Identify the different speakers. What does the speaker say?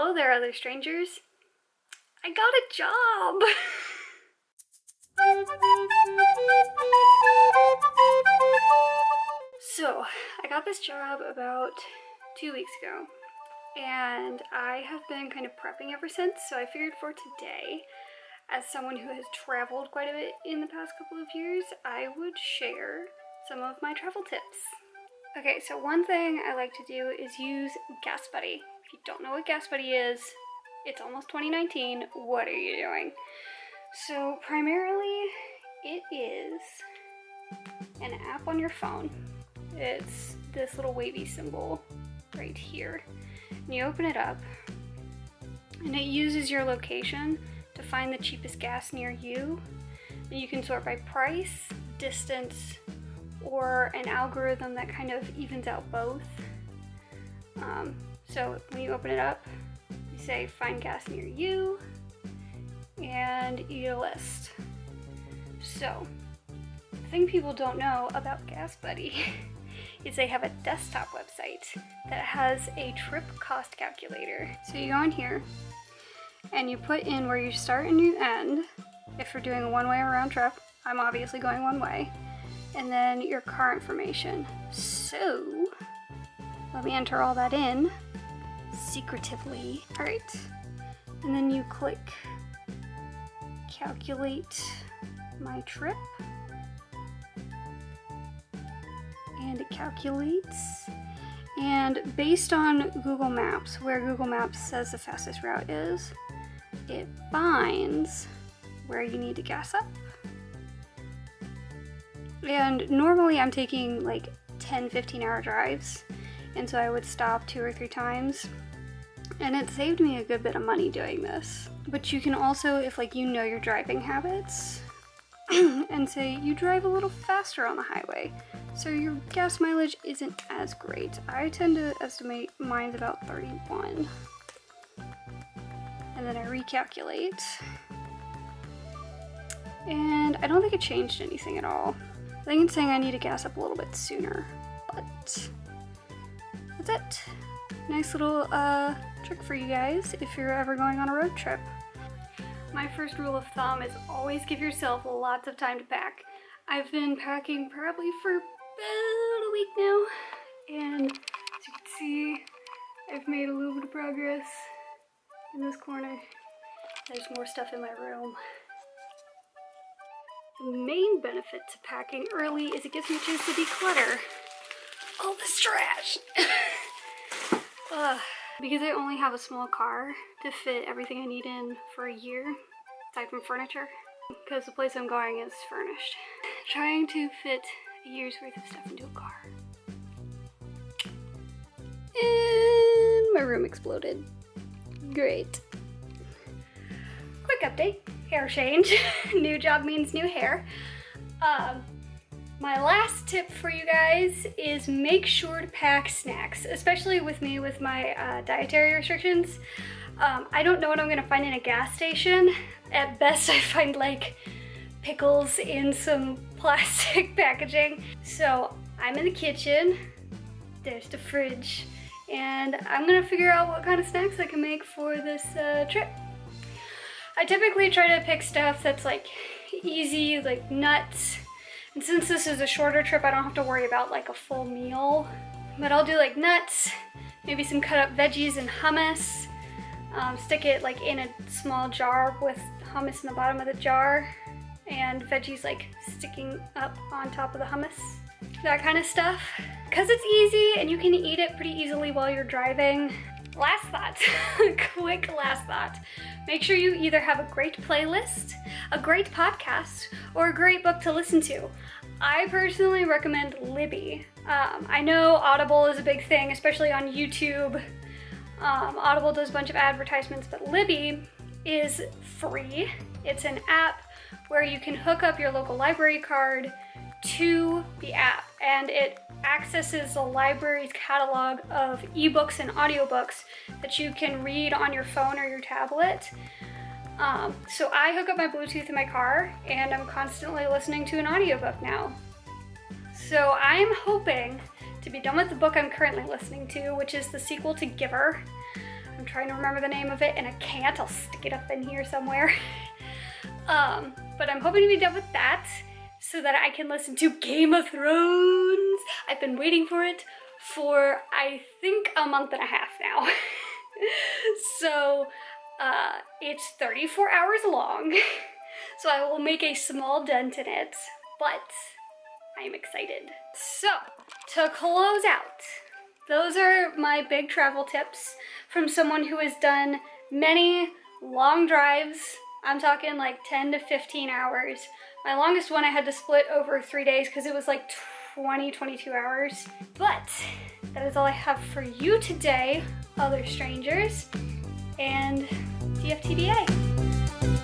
Speaker 1: Hello there, other strangers. I got a job! So, I got this job about 2 weeks ago, and I have been kind of prepping ever since, so I figured for today, as someone who has traveled quite a bit in the past couple of years, I would share some of my travel tips. Okay, so one thing I like to do is use Gas Buddy. If you don't know what Gas Buddy is, it's almost 2019, what are you doing? So primarily, it is an app on your phone. It's this little wavy symbol right here. And you open it up, and it uses your location to find the cheapest gas near you. And you can sort by price, distance, or an algorithm that kind of evens out both. So when you open it up, you say find gas near you, and you get a list. So the thing people don't know about Gas Buddy is they have a desktop website that has a trip cost calculator. So you go in here and you put in where you start and you end. If you're doing a one-way or round trip, I'm obviously going one way. And then your car information. So let me enter all that in secretively. All right, and then you click calculate my trip, and it calculates, and based on Google Maps, where Google Maps says the fastest route is, it finds where you need to gas up. And normally I'm taking like 10-15 hour drives, and so I would stop 2 or 3 times, and it saved me a good bit of money doing this. But you can also, if like you know your driving habits, and say you drive a little faster on the highway, so your gas mileage isn't as great. I tend to estimate mine's about 31. And then I recalculate. And I don't think it changed anything at all. I think it's saying I need to gas up a little bit sooner, but that's it. Nice little trick for you guys if you're ever going on a road trip. My first rule of thumb is always give yourself lots of time to pack. I've been packing probably for about a week now, and as you can see, I've made a little bit of progress in this corner. There's more stuff in my room. The main benefit to packing early is it gives me a chance to declutter all this trash. Because I only have a small car to fit everything I need in for a year, aside from furniture, because the place I'm going is furnished. Trying to fit a year's worth of stuff into a car. And my room exploded. Great. Quick update, hair change. New job means new hair. My last tip for you guys is make sure to pack snacks, especially with me with my dietary restrictions. I don't know what I'm gonna find in a gas station. At best, I find like pickles in some plastic packaging. So I'm in the kitchen, there's the fridge, and I'm gonna figure out what kind of snacks I can make for this trip. I typically try to pick stuff that's like easy, like nuts. And since this is a shorter trip, I don't have to worry about like a full meal. But I'll do like nuts, maybe some cut up veggies and hummus. Stick it like in a small jar with hummus in the bottom of the jar, and veggies like sticking up on top of the hummus. That kind of stuff. Because it's easy and you can eat it pretty easily while you're driving. Last thought, quick last thought. Make sure you either have a great playlist, a great podcast, or a great book to listen to. I personally recommend Libby. I know Audible is a big thing, especially on YouTube. Audible does a bunch of advertisements, but Libby is free. It's an app where you can hook up your local library card to the app, and it accesses the library's catalog of ebooks and audiobooks that you can read on your phone or your tablet. So I hook up my Bluetooth in my car, and I'm constantly listening to an audiobook now. So I'm hoping to be done with the book I'm currently listening to, which is the sequel to Giver. I'm trying to remember the name of it and I can't. I'll stick it up in here somewhere. But I'm hoping to be done with that so that I can listen to Game of Thrones. I've been waiting for it for, I think, a month and a half now. So it's 34 hours long, so I will make a small dent in it, but I am excited. So to close out, those are my big travel tips from someone who has done many long drives. I'm talking like 10 to 15 hours. My longest one I had to split over 3 days because it was like 22 hours. But that is all I have for you today, other strangers, and DFTBA.